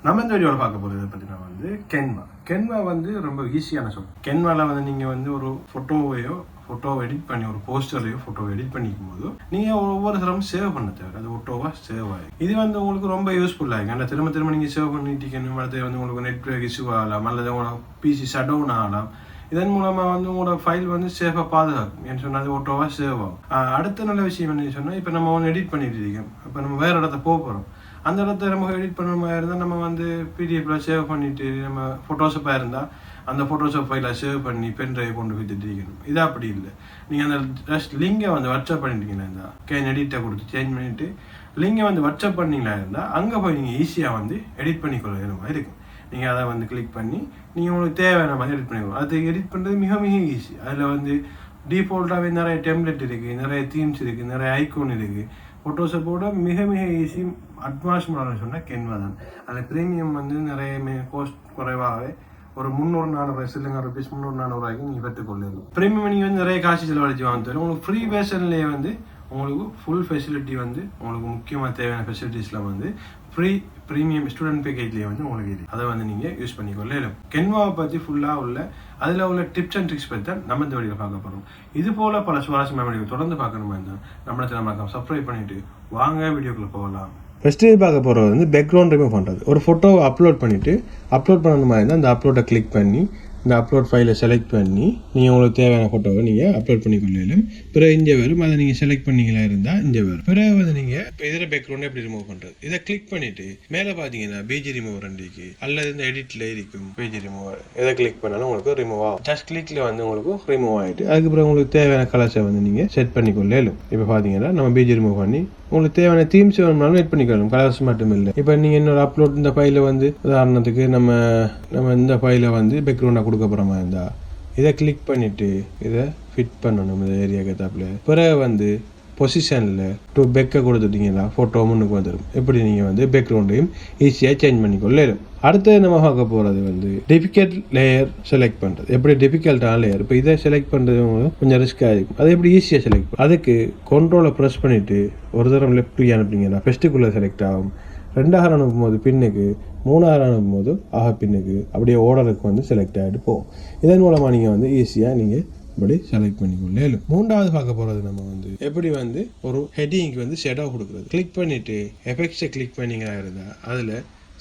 நம்ம இந்த வீடியோவில் பார்க்க போகிறது பார்த்தீங்கன்னா வந்து கென்வா வந்து ரொம்ப ஈஸியான சொல். கென்வாவில் வந்து நீங்கள் வந்து ஒரு ஃபோட்டோவை எடிட் பண்ணி ஒரு போஸ்டரையோ ஃபோட்டோவை எடிட் பண்ணிக்கும் போது நீங்கள் ஒவ்வொரு தரம் சேவ் பண்ண தேவை. அது ஃபோட்டோவாக சேவ் ஆகும். இது வந்து உங்களுக்கு ரொம்ப யூஸ்ஃபுல்லாக இருக்கும். ஏன்னா திரும்ப நீங்கள் சேவ் பண்ணிட்டீங்கன்னு அடுத்து வந்து உங்களுக்கு நெட்வொர்க் இஷ்யூ ஆகலாம், அல்லது உங்களோட பிசி ஷட் டவுன் ஆகலாம். இதன் மூலமாக வந்து உங்களோட ஃபைல் வந்து சேஃபாக பாதுகாக்கும். ஏன்னு சொன்னால் அது ஃபோட்டோவாக சேவ் ஆகும். அடுத்த நல்ல விஷயம் என்ன சொன்னால், இப்போ நம்ம ஒன்று எடிட் பண்ணிட்டு இருக்கோம், இப்போ நம்ம வேறு இடத்த போகிறோம். அந்த இடத்த நம்ம எடிட் பண்ணுற மாதிரி இருந்தால் நம்ம வந்து பிடிஎஃப்பில் சேவ் பண்ணிவிட்டு நம்ம ஃபோட்டோஷாப்பாக இருந்தால் அந்த ஃபோட்டோஷாப் ஃபைலை சேவ் பண்ணி பென் ட்ரைவ் கொண்டு போய் திட்டிக்கணும். இது அப்படி இல்லை. நீங்கள் அந்த ஜஸ்ட் லிங்கை வந்து வாட்ஸ்அப் பண்ணிட்டீங்களா இருந்தால் கேன் எடிட்டை கொடுத்து சேஞ்ச் பண்ணிவிட்டு லிங்கை வந்து வாட்ஸ்அப் பண்ணிங்களா இருந்தால் அங்கே போய் நீங்கள் ஈஸியாக வந்து எடிட் பண்ணிக்கொள்ள மாதிரி இருக்கும். நீங்கள் அதை வந்து கிளிக் பண்ணி நீங்கள் உங்களுக்கு தேவையான மாதிரி எடிட் பண்ணிக்கணும். அது எடிட் பண்ணுறது மிக ஈஸி. அதில் வந்து டிஃபால்ட்டாகவே நிறைய டெம்ப்ளேட் இருக்குது, நிறைய தீம்ஸ் இருக்குது, நிறைய ஐக்கோன் இருக்குது. ஃபோட்டோஷாப்போட மிக ஈஸி அட்வான்ஸ் மாடல்னு சொன்னால் கென்வா தான். அதில் ப்ரீமியம் வந்து நிறைய கோஸ்ட் குறைவாகவே ஒரு 300-400 சில்லுங்க ருபீஸ் 300-400 நீங்கள் பெற்றுக்கொள்ளணும். ப்ரீமியம் நீங்கள் வந்து நிறைய காசு செலவழிச்சு வாங்க தரும். உங்களுக்கு ஃப்ரீ வேர்ஷன்லேயே வந்து உங்களுக்கு ஃபுல் ஃபெசிலிட்டி வந்து உங்களுக்கு முக்கியமாக தேவையான ஃபெசிலிட்டிஸில் வந்து ப்ரீமியம் ஸ்டூடெண்ட் பேக்கேஜ்லேயே வந்து உங்களுக்கு இது அதை வந்து நீங்கள் யூஸ் பண்ணிக்கொள்ளலாம். கென்வாவை பற்றி ஃபுல்லாக உள்ள அதில் உள்ள டிப்ஸ் அண்ட் ட்ரிக்ஸ் பற்றி தான் நம்ம இந்த வீடியோவில் பார்க்க போகிறோம். இது போல் பல சுவாரஸ்யமான வீடியோ தொடர்ந்து பார்க்கணுமா இருந்தால் நம்மளை சேனல் சப்ஸ்கிரைப் பண்ணிவிட்டு வாங்க வீடியோக்குள்ளே போகலாம். ஃபஸ்ட்டு பார்க்க போகிறது வந்து பேக்ரவுண்ட் ரிமூவ் பண்ணுறது. ஒரு ஃபோட்டோவை அப்லோட் பண்ணிவிட்டு அப்லோட் பண்ண மாதிரி இருந்தால் அந்த அப்லோடை கிளிக் பண்ணி இந்த அப்லோட் ஃபைலை செலக்ட் பண்ணி நீங்கள் உங்களுக்கு தேவையான ஃபோட்டோவை நீங்கள் அப்லோட் பண்ணிக்கொள்ளலாம். பிறகு இங்கே வரும், அதை நீங்கள் செலக்ட் பண்ணிங்களா இருந்தால் இங்கே வரும். பிறகு வந்து நீங்கள் இப்போ இதில் பேக்ரவுண்டை எப்படி ரிமூவ் பண்ணுறது, இதை கிளிக் பண்ணிவிட்டு மேலே பார்த்தீங்கன்னா பேஜ் ரிமூவர் ரெண்டுக்கு அல்லது இந்த எடிட்டில் இருக்கும் பேஜ் ரிமூவர், எதை கிளிக் பண்ணாலும் உங்களுக்கு ரிமூவ் ஆகும். ஜஸ்ட் கிளிக்கில் வந்து உங்களுக்கு ரிமூவ் ஆகிட்டு அதுக்கப்புறம் உங்களுக்கு தேவையான கலர்ஸை வந்து நீங்கள் செட் பண்ணிக்கொள்ளலாம். இப்போ பார்த்தீங்கன்னா நம்ம பேஜ் ரிமூவ் பண்ணி உங்களுக்கு தேவையான தீம்ஸ் வேணும்னாலும் எட் பண்ணிக்கலாம். கலர்ஸ் மட்டும் இல்லை. இப்போ நீங்கள் இன்னொரு அப்லோட் இந்த ஃபைலை வந்து உதாரணத்துக்கு நம்ம இந்த ஃபைலை வந்து பேக்ரவுண்டாக கொடுக்க போகிற மாதிரி இருந்தால் இதை கிளிக் பண்ணிவிட்டு இதை ஃபிட் பண்ணணும் இந்த ஏரியாவுக்கு ஏற்றாப்புல. பிறகு வந்து பொசிஷனில் டு பெக்கை கொடுத்துட்டிங்கன்னா ஃபோட்டோ முன்னுக்கு வந்துடும். எப்படி நீங்கள் வந்து பேக்ரவுண்டையும் ஈஸியாக சேஞ்ச் பண்ணிக்கொள்ளலாம். அடுத்தது நம்ம பார்க்க போகிறது வந்து டிஃபிகல்ட் லேயர் செலக்ட் பண்ணுறது. எப்படி டிஃபிகல்ட்டான லேயர், இப்போ இதை செலக்ட் பண்ணுறது கொஞ்சம் ரிஸ்க்காக இருக்கும். அது எப்படி ஈஸியாக செலக்ட் பண்ணும், அதுக்கு கண்ட்ரோலை ப்ரெஸ் பண்ணிவிட்டு ஒரு தரம் லெஃப்ட் அனுப்பிங்கன்னா ஃபஸ்ட்டுக்குள்ளே செலக்ட் ஆகும். 2ஆக அனுப்பும்போது பின்னுக்கு, 3ஆக அனுப்பும்போது பின்னுக்கு, அப்படியே ஓர்டருக்கு வந்து செலக்ட் ஆகிட்டு போகும். இதன் மூலமாக நீங்கள் வந்து ஈஸியாக நீங்கள் இப்படி செலக்ட் பண்ணிக்கொள்ளலாம். 3ஆவது பார்க்க போகிறது நம்ம வந்து எப்படி வந்து ஒரு ஹெட்டிங்க்கு வந்து ஷேடோ கொடுக்குறது. கிளிக் பண்ணிவிட்டு எஃபெக்ட்ஸை கிளிக் பண்ணிங்களா இருந்தால் அதில்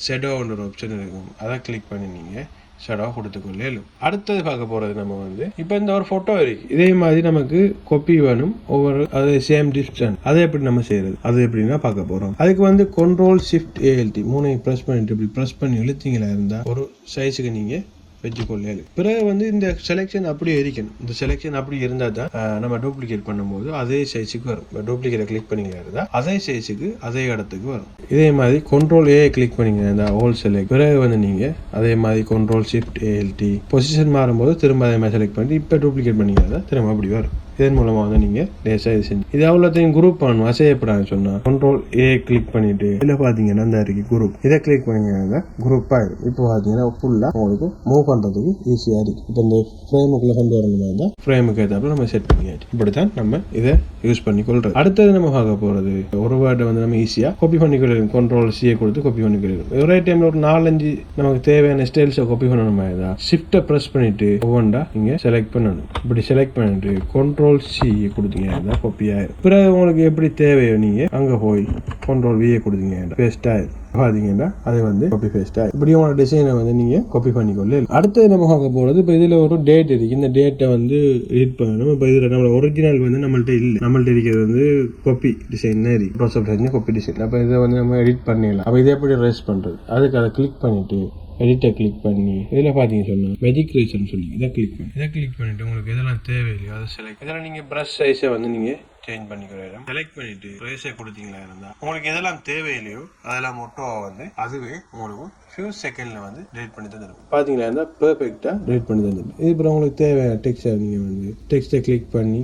ஷேடோன்ற ஒரு ஆப்ஷன் இருக்கும், அதை கிளிக் பண்ணி நீங்கள் ஷேடோ கொடுத்துக்கொள்ளலாம். அடுத்தது பார்க்க போகிறது நம்ம வந்து இப்போ இந்த ஒரு ஃபோட்டோ இருக்குது, இதே மாதிரி நமக்கு காப்பி வேணும் ஒவ்வொரு அது சேம் டிஸ்டன்ஸ். அதை எப்படி நம்ம செய்கிறது, அது எப்படின்னா பார்க்க போகிறோம். அதுக்கு வந்து Ctrl+Shift+Alt 3 ப்ரெஸ் பண்ணிட்டு இப்படி ப்ரெஸ் பண்ணி இழுத்தீங்களா இருந்தால் ஒரு சைஸுக்கு நீங்கள் வச்சுக்கொள்ளலாம். பிறகு வந்து இந்த செலெக்ஷன் அப்படியே இருக்கணும். இந்த செலெக்ஷன் அப்படி இருந்தால் தான் நம்ம டூப்ளிகேட் பண்ணும்போது அதே சைஸுக்கு வரும். டூப்ளிகேட்டை கிளிக் பண்ணிங்களா இருந்தால் அதே சைஸுக்கு அதே இடத்துக்கு வரும். இதே மாதிரி Ctrl+A கிளிக் பண்ணிங்க இந்த ஹோல் செலக்ட். பிறகு வந்து நீங்கள் அதே மாதிரி Ctrl+Shift+Alt பொசிஷன் மாறும்போது திரும்ப அதே மாதிரி செலக்ட் பண்ணி இப்போ டூப்ளிகேட் பண்ணிங்கன்னா தான் திரும்ப அப்படி வரும். இதன் மூலமாக வந்து நீங்கள் லேசாக இது செஞ்சு இது அவ்வளோத்தையும் குரூப் பண்ணணும். அசையப்படான்னு சொன்னால் Ctrl+A கிளிக் பண்ணிவிட்டு இதில் பார்த்தீங்கன்னா இந்த இருக்கு குரூப், இதை கிளிக் பண்ணிங்கன்னா குரூப் ஆகிடும். இப்போ பார்த்தீங்கன்னா ஃபுல்லாக உங்களுக்கு மூவ் பண்ணுறதுக்கு ஈஸியாக இருக்குது. இப்போ இந்த ஃப்ரேமுக்குள்ளே கொண்டு வரணும் இருந்தால் ஃப்ரேமுக்கு ஏற்றாப்புல நம்ம செட் பண்ணியாச்சு. இப்படி தான் நம்ம இதை யூஸ் பண்ணிக்கொள்கிறது. அடுத்தது நம்ம பார்க்க போகிறது ஒரு வேர்டை வந்து நம்ம ஈஸியாக காப்பி பண்ணிக்கொள்ளணும். Ctrl+C கொடுத்து காப்பி பண்ணிக்கொள்ளணும். ஒரே டைமில் ஒரு 4-5 நமக்கு தேவையான ஸ்டைல்ஸை காப்பி பண்ணணும் மாதிரி தான் ஷிஃப்ட்டை ப்ரெஸ் பண்ணிவிட்டு ஒவ்வொன்றா நீங்கள் செலக்ட் பண்ணணும். இப்படி செலக்ட் பண்ணிட்டு Ctrl+C கொடுத்தீங்க காப்பி ஆயிரும். பிறகு உங்களுக்கு எப்படி தேவையோ நீங்கள் அங்கே போய் Ctrl+V கொடுத்தீங்க பேஸ்ட் ஆயிரும். பார்த்தீங்கன்னா அது வந்து காப்பி பேஸ்ட் ஆயிரும். இப்படி உங்களோட டிசைனை வந்து நீங்கள் காப்பி பண்ணிக்கொள்ள. அடுத்தது நம்ம பார்க்க போகிறது இப்போ இதில் ஒரு டேட் இருக்குது. இந்த டேட்டை வந்து எடிட் பண்ணணும். இப்போ இதில் நம்மளோட ஒரிஜினல் வந்து நம்மள்ட்ட இல்லை. நம்மள்ட்ட இருக்கிறது வந்து காப்பி டிசைன் தான் இருக்குது. ப்ராசப் செஞ்சு காப்பி டிசைன். அப்போ இதை வந்து நம்ம எடிட் பண்ணிடலாம். அப்போ இதை எப்படி ரெஸ் பண்ணுறது, அதுக்கு அதை கிளிக் பண்ணிவிட்டு எடிட்டை கிளிக் பண்ணி இதில் பார்த்தீங்கன்னு சொன்னால் மேஜிக் ரேசன் சொல்லி இதை கிளிக் பண்ணிவிட்டு உங்களுக்கு எதெல்லாம் தேவையில்லையோ அதை செலக்ட். இதெல்லாம் நீங்கள் ப்ரஷ் சைஸை வந்து நீங்கள் சேஞ்ச் பண்ணிக்கிறோம். செலக்ட் பண்ணிவிட்டு ரேஸை கொடுத்தீங்களா இருந்தால் உங்களுக்கு எதெல்லாம் தேவையில்லையோ அதெல்லாம் மொட்டோவை வந்து அதுவே உங்களுக்கு ஃபியூ செகண்டில் வந்து டெலிட் பண்ணி தந்துடும். பார்த்தீங்களா இருந்தால் பெர்ஃபெக்டாக டெலிட் பண்ணி தந்துடும். இது அப்புறம் உங்களுக்கு தேவையான டெக்ஸ்ட்டை நீங்கள் வந்து டெக்ஸ்ட்டை கிளிக் பண்ணி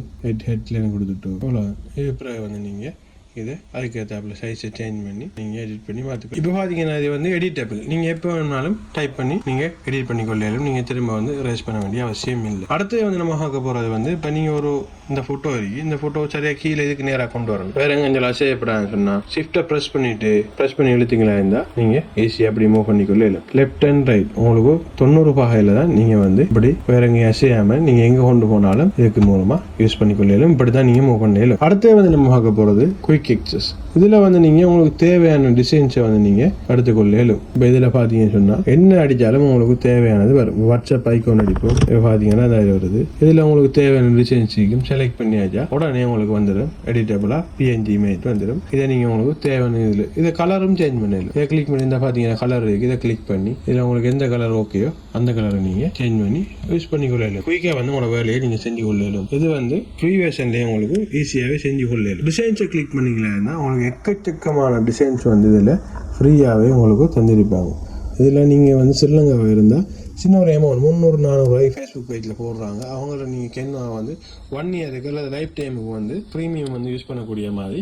ஹெட்லைன் கொடுத்துட்டு அவ்வளோ. இது பிறகு வந்து நீங்கள் இது அதுக்கேற்றாப்புல சைஸை சேஞ்ச் பண்ணி நீங்கள் எடிட் பண்ணி மாற்றிக்கலாம். இப்போ பார்த்தீங்கன்னா இது வந்து எடிட்டபிள். நீங்கள் எப்போ வேணாலும் டைப் பண்ணி நீங்கள் எடிட் பண்ணிக்கொள்ளாலும் நீங்கள் திரும்ப வந்து ரேஸ் பண்ண வேண்டிய அவசியம் இல்லை. அடுத்து வந்து நம்ம பார்க்க போகிறது வந்து இப்போ நீங்கள் ஒரு இந்த ஃபோட்டோ இருக்கு, இந்த ஃபோட்டோ சரியாக கீழே இதுக்கு நேராக கொண்டு வரணும். வேற எங்கெல்லாம் செய்யப்படாதுன்னு சொன்னால் ஷிஃப்ட்டை ப்ரெஸ் பண்ணி இழுத்தீங்களா இருந்தால் நீங்கள் ஈஸியாக அப்படி மூவ் பண்ணிக்கொள்ள இல்லை. லெஃப்ட் அண்ட் ரைட் உங்களுக்கு 90 பாகையில் தான் நீங்கள் வந்து இப்படி வேற எங்கேயும் அசையாமல் நீங்கள் எங்கே கொண்டு போனாலும் இதுக்கு மூலமாக யூஸ் பண்ணிக்கொள்ளும். இப்படி தான் நீங்கள் மூவ் பண்ணலும். அடுத்து வந்து நம்ம பார்க்க போகிறது குயிக் எக்ஸஸ். இதில் வந்து நீங்கள் உங்களுக்கு தேவையான டிசைன்ஸை வந்து நீங்கள் எடுத்துக்கொள்ளும். இப்போ இதில் பார்த்தீங்கன்னு சொன்னால் என்ன அடித்தாலும் உங்களுக்கு தேவையானது வரும். வாட்ஸ்அப் ஐக்கோன் அடிப்போம் பார்த்தீங்கன்னா அது வருது. இதில் உங்களுக்கு தேவையான டிசைன்ஸையும் செலக்ட் பண்ணியாச்சா உடனே உங்களுக்கு வந்துடும். எடிட்டபிளாக PNG இமேஜ் வந்துடும். இதை நீங்கள் உங்களுக்கு தேவையான இதில் இதை கலரும் சேஞ்ச் பண்ணல. இதை கிளிக் பண்ணி இந்த பார்த்தீங்கன்னா கலர் இருக்குது. இதை கிளிக் பண்ணி இதில் உங்களுக்கு எந்த கலர் ஓகேயோ அந்த கலரை நீங்கள் சேஞ்ச் பண்ணி யூஸ் பண்ணிக்கொள்ளலாம். குயிக்காக வந்து உங்களோட வேலையை நீங்கள் செஞ்சு கொள்ளலாம். இது வந்து ஃப்ரீ வெர்ஷன்லேயே உங்களுக்கு ஈஸியாகவே செஞ்சு கொள்ளலாம். டிசைன்ஸை கிளிக் பண்ணிங்களா உங்களுக்கு எக்கச்சக்கமான டிசைன்ஸ் வந்து இதில் ஃப்ரீயாகவே உங்களுக்கு தந்திருப்பாங்க. இதில் நீங்கள் வந்து ஸ்ரீலங்காவில் இருந்தால் சின்ன ஒரு அமௌண்ட் 300-400 ஃபேஸ்புக் பேஜில் போடுறாங்க. அவங்கள நீங்கள் கேன்வா வந்து 1 இயருக்கு அல்லது லைஃப் டைமுக்கு வந்து ப்ரீமியம் வந்து யூஸ் பண்ணக்கூடிய மாதிரி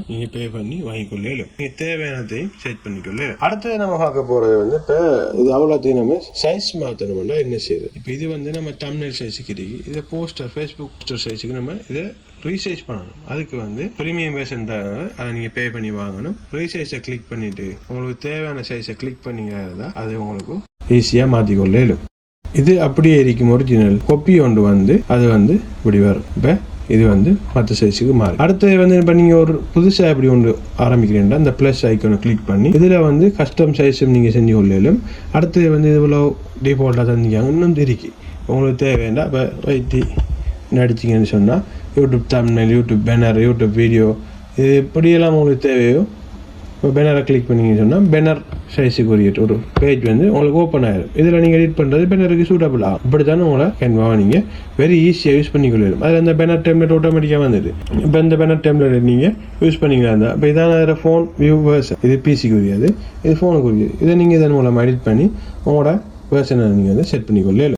நீங்கள் பே பண்ணி வாங்கிக்கொள்ளலும். நீங்கள் தேவையானதையும் செட் பண்ணிக்கொள்ளலும். அடுத்தது நம்ம பார்க்க போகிறது வந்து இப்போ இது அவ்வளோத்தையும் நம்ம சைஸ் மாற்றணும்னா என்ன செய்யுது. இப்போ இது வந்து நம்ம தம்ப்நெயில் சைஸுக்கு இருக்கு. இதை ஃபேஸ்புக் போஸ்டர் சைஸுக்கு நம்ம இதை ரீசைஸ் பண்ணணும். அதுக்கு வந்து ப்ரீமியம் வேர்ஷன் தான், அதை நீங்கள் பே பண்ணி வாங்கணும். ரீசைஸை கிளிக் பண்ணிவிட்டு உங்களுக்கு தேவையான சைஸை கிளிக் பண்ணிங்கன்னா அது உங்களுக்கு ஈஸியாக மாற்றிக்கொள்ளலும். இது அப்படியே இருக்கும் ஒரிஜினல் கொப்பி ஒன்று வந்து அது வந்து இப்படி வரும். இப்போ இது வந்து மற்ற சைஸுக்கு மாறும். அடுத்தது வந்து இப்போ நீங்கள் ஒரு புதுசாக எப்படி ஒன்று ஆரம்பிக்கிறீங்கன்னா இந்த ப்ளஸ் ஐக்கனை கிளிக் பண்ணி இதில் வந்து கஸ்டம் சைஸும் நீங்கள் செஞ்சு கொள்ளலும். அடுத்தது வந்து இவ்வளோ டிஃபால்ட்டாக தந்திக்காங்க. இன்னும் திருக்கி உங்களுக்கு தேவைன்னா இப்போ வைத்தி நடிச்சிங்கன்னு சொன்னால் YouTube thumbnail, YouTube banner, YouTube video இது எப்படியெல்லாம் உங்களுக்கு தேவையோ இப்போ பேனரை கிளிக் பண்ணிங்கன்னு சொன்னால் பேனர் சைஸுக்கு ஒரு பேஜ் வந்து உங்களுக்கு ஓப்பன் ஆகிடும். இதில் நீங்கள் எடிட் பண்ணுறது பேனருக்கு சூட்டபிள் ஆகும். இப்படி தானே உங்களை கேன்வாவை நீங்கள் வெரி ஈஸியாக யூஸ் பண்ணிக்கொள்ளும். அதில் இந்த பேனர் டெம்ப்ளேட் ஆட்டோமேட்டிக்காக வந்துடுது. இப்போ இந்த பேனர் டெம்ப்ளேட் நீங்கள் யூஸ் பண்ணிக்கலாம் இருந்தால் இப்போ இதான ஃபோன் வியூ வேர்ஷன், இது பிசிக்கு உரியது, இது ஃபோனுக்கு உரியது. இதை நீங்கள் இதன் மூலம் எடிட் பண்ணி உங்களோட வேர்ஷனை நீங்கள் வந்து செட் பண்ணிக்கொள்ளலும்.